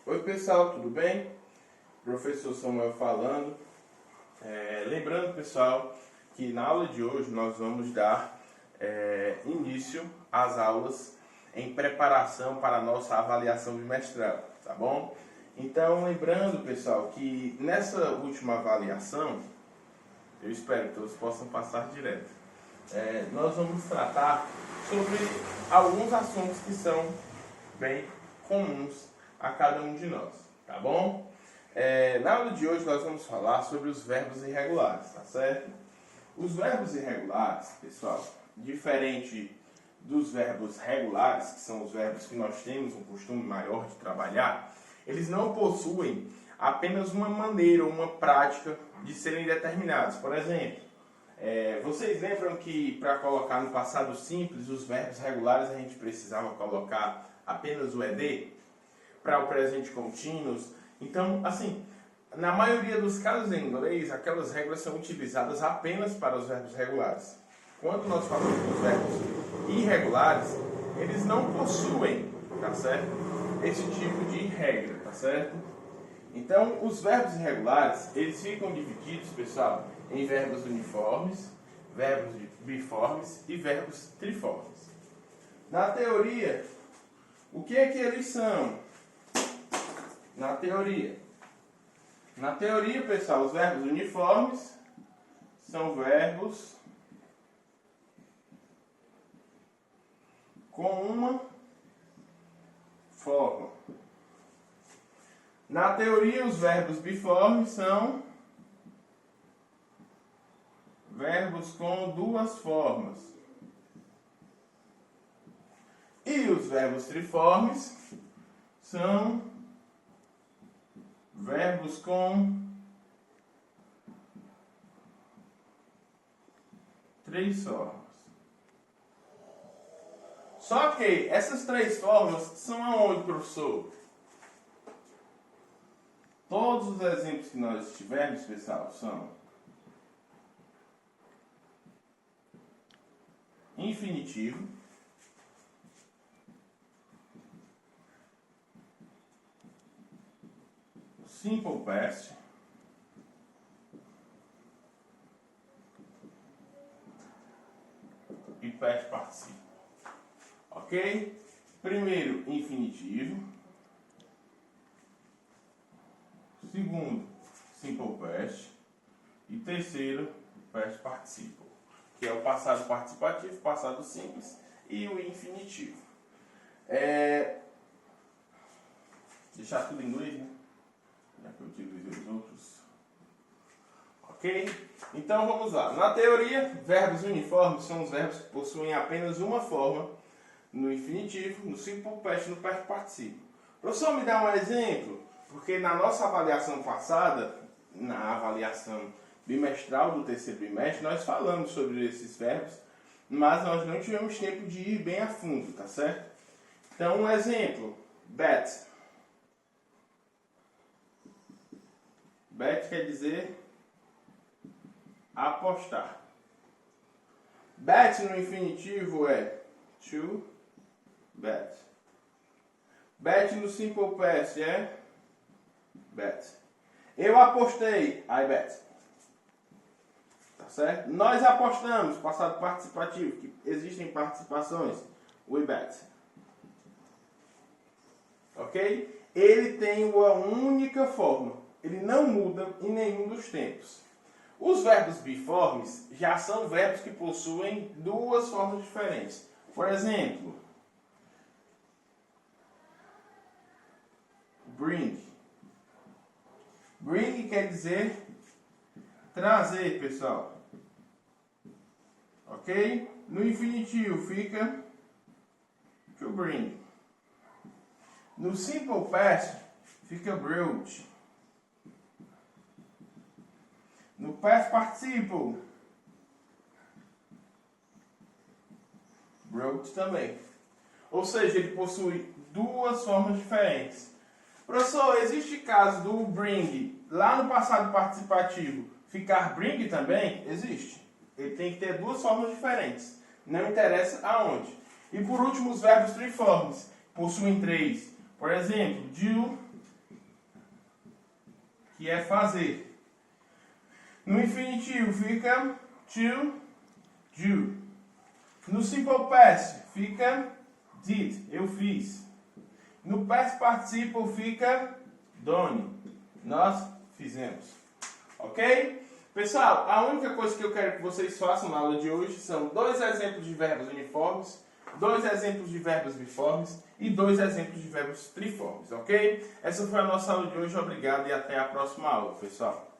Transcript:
Oi pessoal, tudo bem? Professor Samuel falando. Lembrando pessoal que na aula de hoje nós vamos dar início às aulas em preparação para a nossa avaliação bimestral, tá bom? Então lembrando pessoal que nessa última avaliação, eu espero que todos possam passar direto, nós vamos tratar sobre alguns assuntos que são bem comuns a cada um de nós, tá bom? Na aula de hoje nós vamos falar sobre os verbos irregulares, tá certo? Os verbos irregulares, pessoal, diferente dos verbos regulares, que são os verbos que nós temos um costume maior de trabalhar, eles não possuem apenas uma maneira ou uma prática de serem determinados. Por exemplo, vocês lembram que para colocar no passado simples os verbos regulares a gente precisava colocar apenas o ED? Para o presente contínuos. Então, assim, na maioria dos casos em inglês, aquelas regras são utilizadas apenas para os verbos regulares. Quando nós falamos dos verbos irregulares, eles não possuem, tá certo? Esse tipo de regra, tá certo? Então, os verbos irregulares, eles ficam divididos, pessoal, em verbos uniformes, verbos biformes e verbos triformes. Na teoria, o que é que eles são? Na teoria, pessoal, os verbos uniformes são verbos com uma forma. Na teoria, os verbos biformes são verbos com duas formas. E os verbos triformes são verbos com três formas. Só que essas três formas são aonde, professor? Todos os exemplos que nós tivermos, pessoal, são infinitivo, simple past, e past participle. Ok? Primeiro, infinitivo. Segundo, simple past. E terceiro, past participle, que é o passado participativo, passado simples e o infinitivo. Deixar tudo em inglês, né? Já que eu utilizei os outros. Ok? Então vamos lá. Na teoria, verbos uniformes são os verbos que possuem apenas uma forma no infinitivo, no simple past e no past participle. Professor, me dá um exemplo? Porque na nossa avaliação passada, na avaliação bimestral do terceiro bimestre, nós falamos sobre esses verbos, mas nós não tivemos tempo de ir bem a fundo, tá certo? Então, um exemplo. Bet. Bet quer dizer apostar. Bet no infinitivo é to bet. Bet no simple past é bet. Eu apostei, I bet. Tá certo? Nós apostamos, passado participativo, que existem participações, we bet. Ok? Ele tem uma única forma. Ele não muda em nenhum dos tempos. Os verbos biformes já são verbos que possuem duas formas diferentes. Por exemplo, bring. Bring quer dizer trazer, pessoal. Ok? No infinitivo fica to bring. No simple past fica brought. No past participle, brought também. Ou seja, ele possui duas formas diferentes. Professor, existe caso do bring lá no passado participativo ficar bring também? Existe. Ele tem que ter duas formas diferentes. Não interessa aonde. E por último, os verbos triformes possuem três. Por exemplo, do, que é fazer. No infinitivo fica to do. No simple past fica did, eu fiz. No past participle fica done, nós fizemos. Ok? Pessoal, a única coisa que eu quero que vocês façam na aula de hoje são 2 exemplos de verbos uniformes, 2 exemplos de verbos biformes e 2 exemplos de verbos triformes, ok? Essa foi a nossa aula de hoje. Obrigado e até a próxima aula, pessoal.